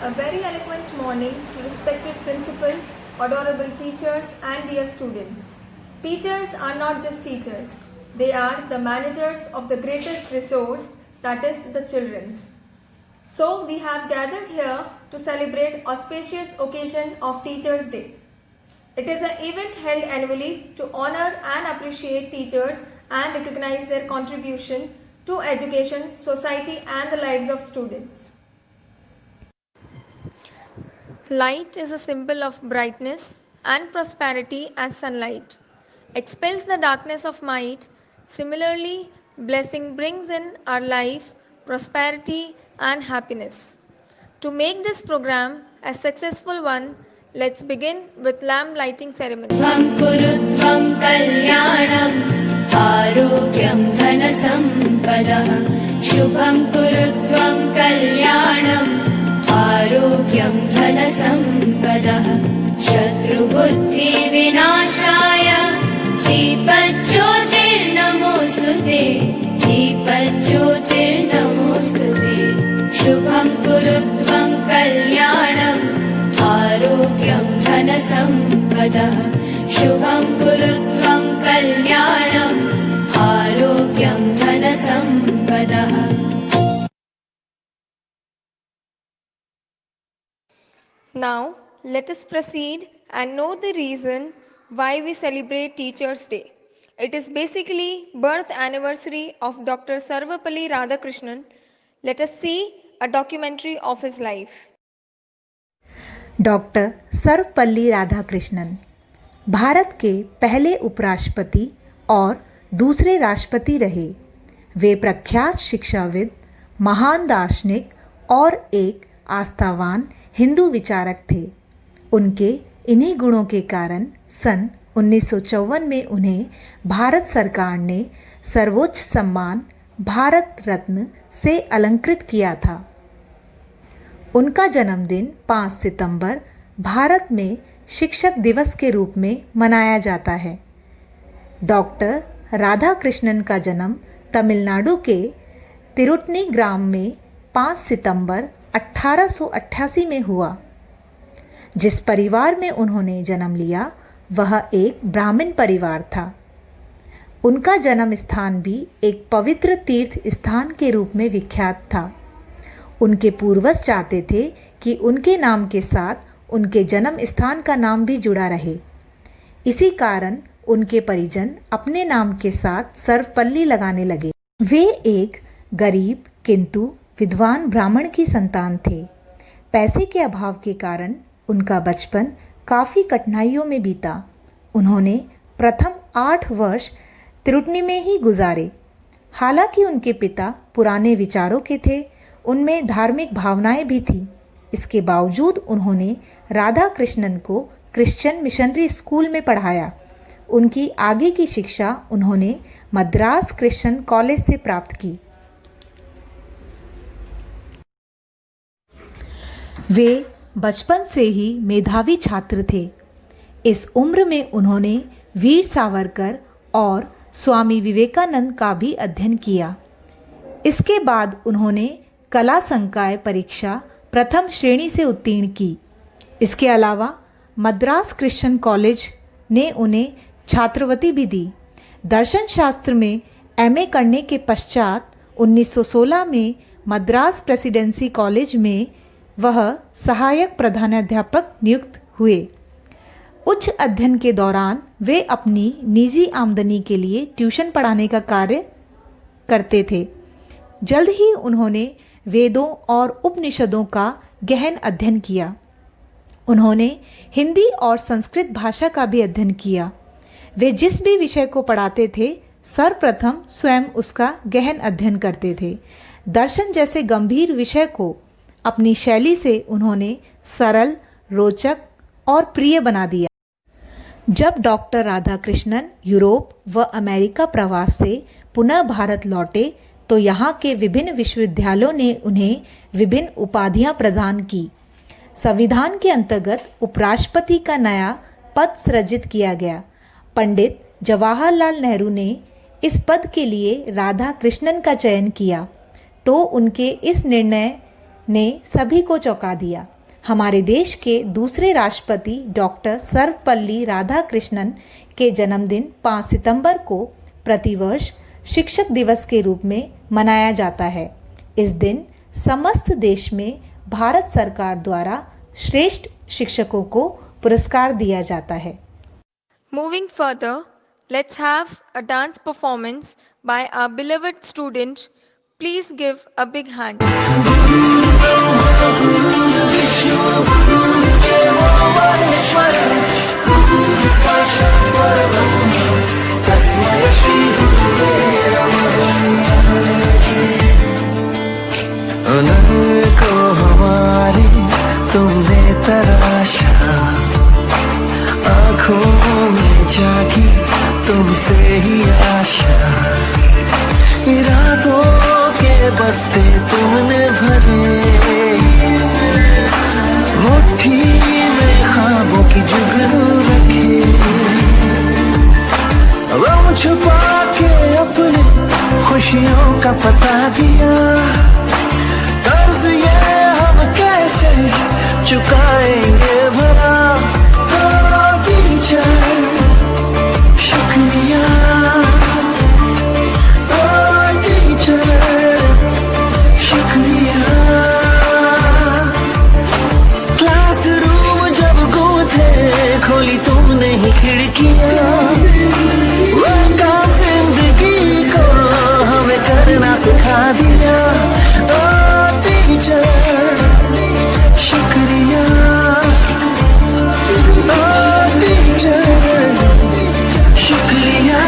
A very eloquent morning to respected principal, adorable teachers and dear students. Teachers are not just teachers. They are the managers of the greatest resource, that is the children's. So we have gathered here to celebrate auspicious occasion of Teachers' Day. It is an event held annually to honor and appreciate teachers and recognize their contribution to education, society and the lives of students. Light is a symbol of brightness and prosperity as sunlight. Expels the darkness of might. Similarly, blessing brings in our life prosperity and happiness. To make this program a successful one, let's begin with lamp lighting ceremony. Shubham kurutvam kalyanam arogyam dhanasampadah Shubham kurutvam kalyanam आरोग्यं धनसम्पदः शत्रुबुद्धि विनाशाय दीपज्योतिर्नमोस्तुते दीपज्योतिर्नमोस्तुते शुभं कुरु त्वं कल्याणम् आरोग्यं धनसम्पदः शुभं कुरु त्वं कल्याणम् आरोग्यं धनसम्पदः. Now, let us proceed and know the reason why we celebrate Teachers' Day. It is basically birth anniversary of Dr. Sarvapalli Radhakrishnan. Let us see a documentary of his life. Doctor Sarvepalli Radhakrishnan Bharat के पहले उपराष्ट्रपति और दूसरे राष्ट्रपति रहे। वे प्रख्यात शिक्षाविद, महान दार्शनिक और एक आस्थावान हिंदू विचारक थे। उनके इन्हीं गुणों के कारण सन 1954 में उन्हें भारत सरकार ने सर्वोच्च सम्मान भारत रत्न से अलंकृत किया था। उनका जन्मदिन 5 सितंबर भारत में शिक्षक दिवस के रूप में मनाया जाता है। डॉक्टर राधाकृष्णन का जन्म तमिलनाडु के तिरुटनी ग्राम में 5 सितंबर 1888 में हुआ। जिस परिवार में उन्होंने जन्म लिया वह एक ब्राह्मण परिवार था। उनका जन्म स्थान भी एक पवित्र तीर्थ स्थान के रूप में विख्यात था। उनके पूर्वज चाहते थे कि उनके नाम के साथ उनके जन्म स्थान का नाम भी जुड़ा रहे। इसी कारण उनके परिजन अपने नाम के साथ सर्वपल्ली लगाने लगे। वे एक गरीब किंतु विद्वान ब्राह्मण की संतान थे। पैसे के अभाव के कारण उनका बचपन काफ़ी कठिनाइयों में बीता। उन्होंने प्रथम 8 वर्ष तिरुटनी में ही गुजारे। हालांकि उनके पिता पुराने विचारों के थे, उनमें धार्मिक भावनाएं भी थीं। इसके बावजूद उन्होंने राधा कृष्णन को क्रिश्चियन मिशनरी स्कूल में पढ़ाया। उनकी आगे की शिक्षा उन्होंने मद्रास क्रिश्चियन कॉलेज से प्राप्त की। वे बचपन से ही मेधावी छात्र थे। इस उम्र में उन्होंने वीर सावरकर और स्वामी विवेकानंद का भी अध्ययन किया। इसके बाद उन्होंने कला संकाय परीक्षा प्रथम श्रेणी से उत्तीर्ण की। इसके अलावा मद्रास क्रिश्चियन कॉलेज ने उन्हें छात्रवृत्ति भी दी। दर्शन शास्त्र में एमए करने के पश्चात 1916 में मद्रास प्रेसिडेंसी कॉलेज में वह सहायक प्रधानाध्यापक नियुक्त हुए। उच्च अध्ययन के दौरान वे अपनी निजी आमदनी के लिए ट्यूशन पढ़ाने का कार्य करते थे। जल्द ही उन्होंने वेदों और उपनिषदों का गहन अध्ययन किया। उन्होंने हिंदी और संस्कृत भाषा का भी अध्ययन किया। वे जिस भी विषय को पढ़ाते थे सर्वप्रथम स्वयं उसका गहन अध्ययन करते थे। दर्शन जैसे गंभीर विषय को अपनी शैली से उन्होंने सरल, रोचक और प्रिय बना दिया। जब डॉक्टर राधाकृष्णन यूरोप व अमेरिका प्रवास से पुनः भारत लौटे तो यहाँ के विभिन्न विश्वविद्यालयों ने उन्हें विभिन्न उपाधियाँ प्रदान की। संविधान के अंतर्गत उपराष्ट्रपति का नया पद सृजित किया गया। पंडित जवाहरलाल नेहरू ने इस पद के लिए राधा कृष्णन का चयन किया तो उनके इस निर्णय ने सभी को चौंका दिया। हमारे देश के दूसरे राष्ट्रपति डॉक्टर सर्वपल्ली राधाकृष्णन के जन्मदिन 5 सितंबर को प्रतिवर्ष शिक्षक दिवस के रूप में मनाया जाता है। इस दिन समस्त देश में भारत सरकार द्वारा श्रेष्ठ शिक्षकों को पुरस्कार दिया जाता है। Moving further, let's have a dance performance by our beloved student. Please give a big hand. को हमारी तुमने तराशा, आँखों में जागी तुमसे ही आशा, इरादों के बस्ते तुमने भरे, मुट्ठी में ख्वाबों की जुगनू रखे, गम छुपा के अपने खुशियों का पता दिया, कर्ज ये हम कैसे चुकाएंगे भला, टीचर शुक्रिया, टीचर शुक्रिया। क्लासरूम जब गुम थे खोली तुमने ही खिड़कियाँ, वो काम जिंदगी को हमें करना सिखा दिया, टीचर शुक्रिया, टीचर शुक्रिया।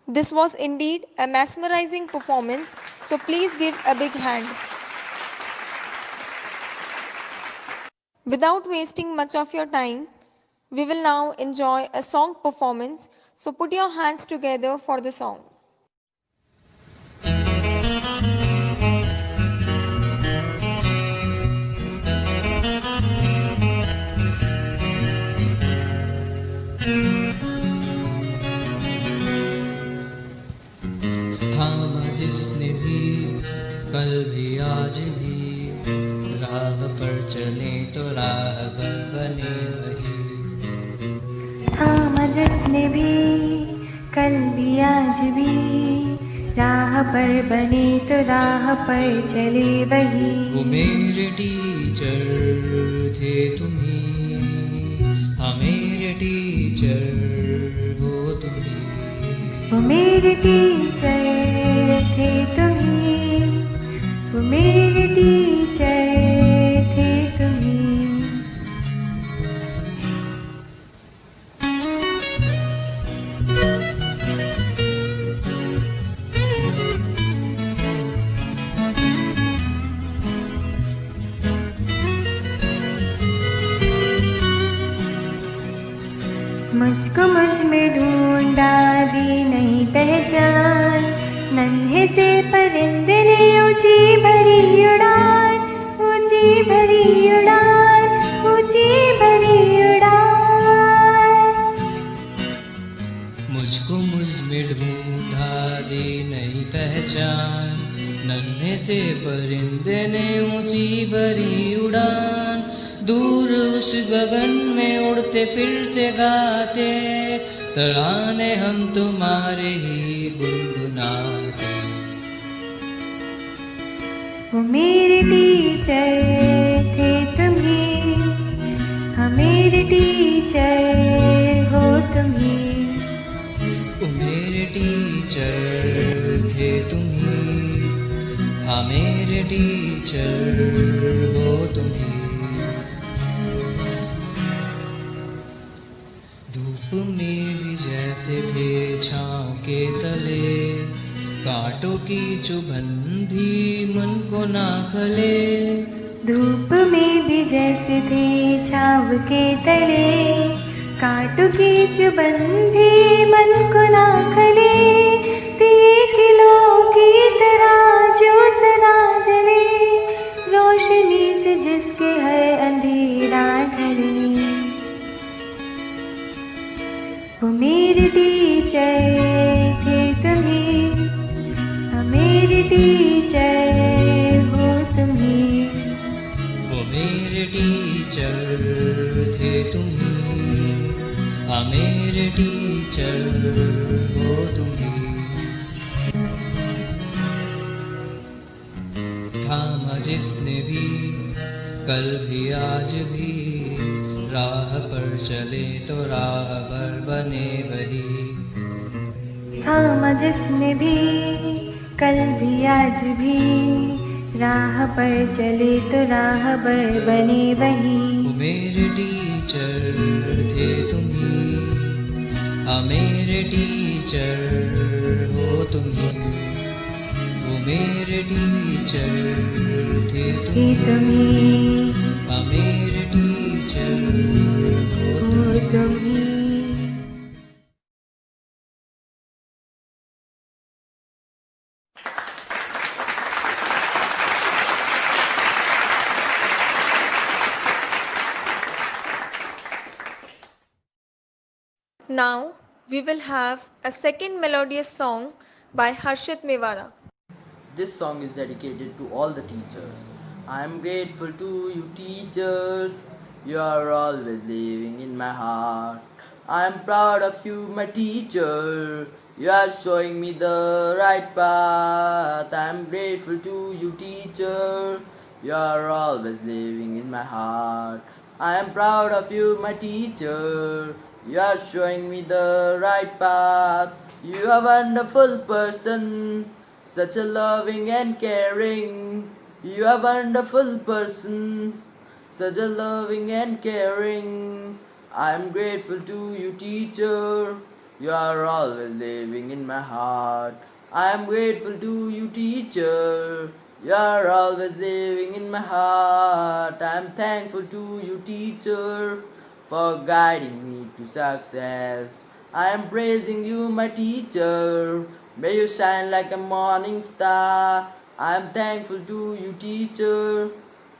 This was indeed a mesmerizing performance, so please give a big hand. Without wasting much of your time, we will now enjoy a song performance, so put your hands together for the song. थामा जिसने भी कल भी आज भी, राह पर चले तो राह बने वही। थामा जिसने भी कल भी आज भी, राह पर बने तो राह पर चले वही। वो मेरे टीचर थे तुम्ही, हाँ मेरे टीचर हो तुम्ही। वो मेरे टीचर थे तुम्ही, वो मेरे टीचर थे तुम्ही। मुझको मुझ में ढूंढा दी नहीं पहचान, नन्हे से परिंदे ने ऊंची भरी उड़ान, ऊंची भरी उड़ान, ऊंची भरी उड़ान। मुझको मुझ में ढूंढा दे नई पहचान, नन्हे से परिंदे ने ऊंची भरी उड़ान। दूर उस गगन में उड़ते फिरते गाते, तराने हम तुम्हारे ही गुनगुनाते। वो मेरे टीचर थे तुम्ही, हाँ मेरे टीचर हो तुम्ही। वो मेरे टीचर थे तुम्ही, हाँ मेरे टीचर हो तुम्ही। धूप में भी जैसे थे छाँव के तले, कांटों की चुभन भी मन को ना खले। धूप में भी जैसे थे छाँव के तले, कांटों की चुभन भी मन को ना खले। दिए किलो की तरह जो सदा जले, रोशनी से जिसके हर अंधेरा ढले। वो मेरे टीचर थे तुम्हें, मेरे टीचर हो तुम्हें। वो मेरे टीचर थे तुम्ही, मेरे टीचर हो तुम्ही। थामा जिसने भी कल भी आज भी, राह पर चले तो राहबर बने वही। थामा जिसने भी कल भी आज भी, राह पर चले तो राहबर बने वही। वो मेरे टीचर थे तुम्ही, मेरे टीचर हो तुम्ही। वो मेरे टीचर थे तुम्ही, मेरे टीचर हो तुम्ही। Now we will have a second melodious song by Harshit Mewara. This song is dedicated to all the teachers. I am grateful to you, teacher. You are always living in my heart. I am proud of you, my teacher. You are showing me the right path. I am grateful to you, teacher. You are always living in my heart. I am proud of you, my teacher. You are showing me the right path. You are a wonderful person, such a loving and caring. You are a wonderful person, such a loving and caring. I am grateful to you, teacher. You are always living in my heart. I am grateful to you, teacher. You are always living in my heart. I am thankful to you, teacher, for guiding me to success. I am praising you, my teacher. May you shine like a morning star. I am thankful to you, teacher,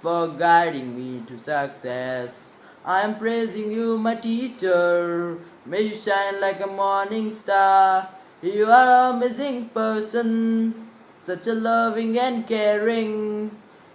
for guiding me to success. I am praising you, my teacher. May you shine like a morning star. You are an amazing person, such a loving and caring.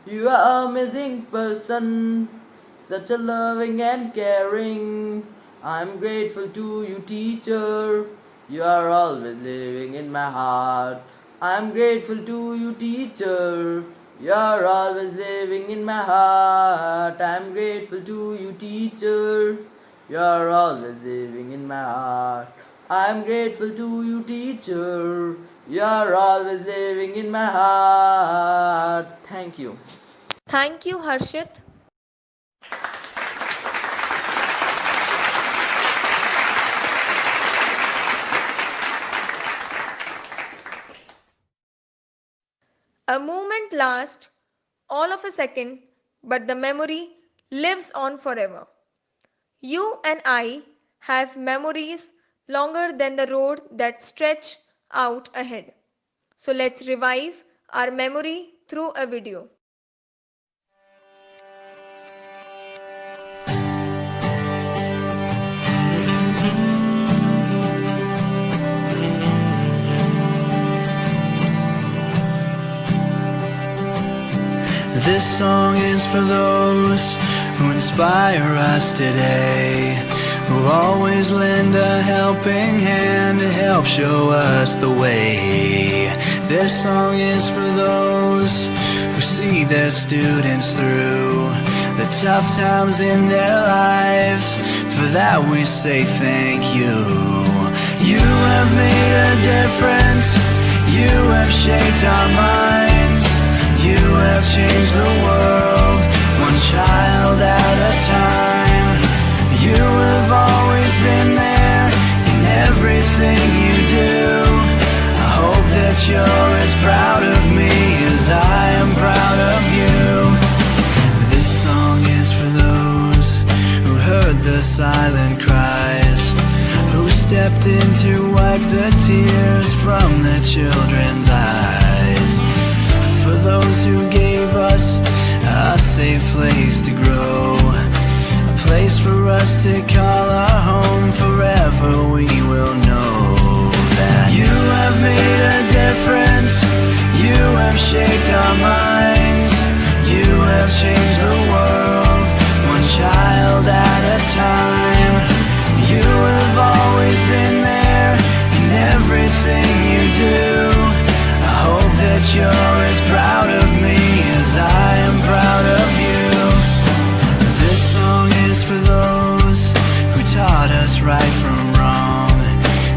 You are an amazing person, such a loving and caring. I am grateful to you, teacher. You are always living in my heart. I am grateful to you, teacher. You are always living in my heart. I am grateful to you, teacher. You are always living in my heart. I am grateful to you, teacher. You are always living in my heart. Thank you. Thank you, Harshit. A moment lasts all of a second, but the memory lives on forever. You and I have memories longer than the road that stretch out ahead. So let's revive our memory through a video. This song is for those who inspire us today, who always lend a helping hand to help show us the way. This song is for those who see their students through the tough times in their lives. For that we say thank you. You have made a difference. You have shaped our minds. You have changed the world, one child at a time. You have always been there. the silent cries, who stepped in to wipe the tears from the children's eyes. For those who gave us a safe place to grow, a place for us to call our home. Forever we will know that you have made a difference, you have shaped our minds, you have changed the world, one child at a time. You have always been there in everything you do. I hope that you're as proud of me as I am proud of you. This song is for those who taught us right from wrong,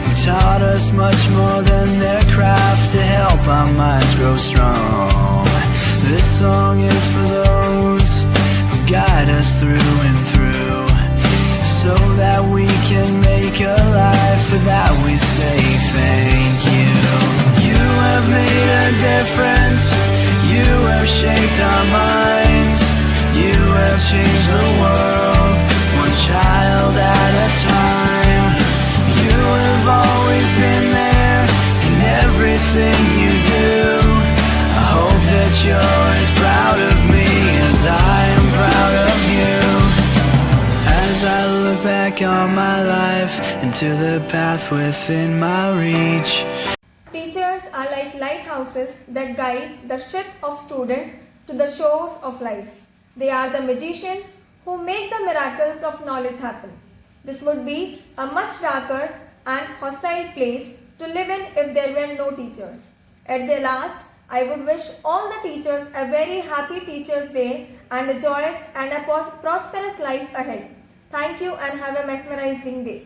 who taught us much more than their craft to help our minds grow strong. This song is for those who guide us through and through, so that we can make a life. For that we say thank you. You have made a difference, you have shaped our minds, you have changed the world, one child at a time. You have always been there in everything you do. I hope that you're as proud of me as I am proud of you. As I look back on my life into the path within my reach, Teachers are like lighthouses that guide the ship of students to the shores of life. They are the magicians who make the miracles of knowledge happen. This would be a much darker and hostile place to live in if there were no teachers. At the last, I would wish all the teachers a very happy Teachers' Day and a joyous and a prosperous life ahead. Thank you and have a mesmerizing day.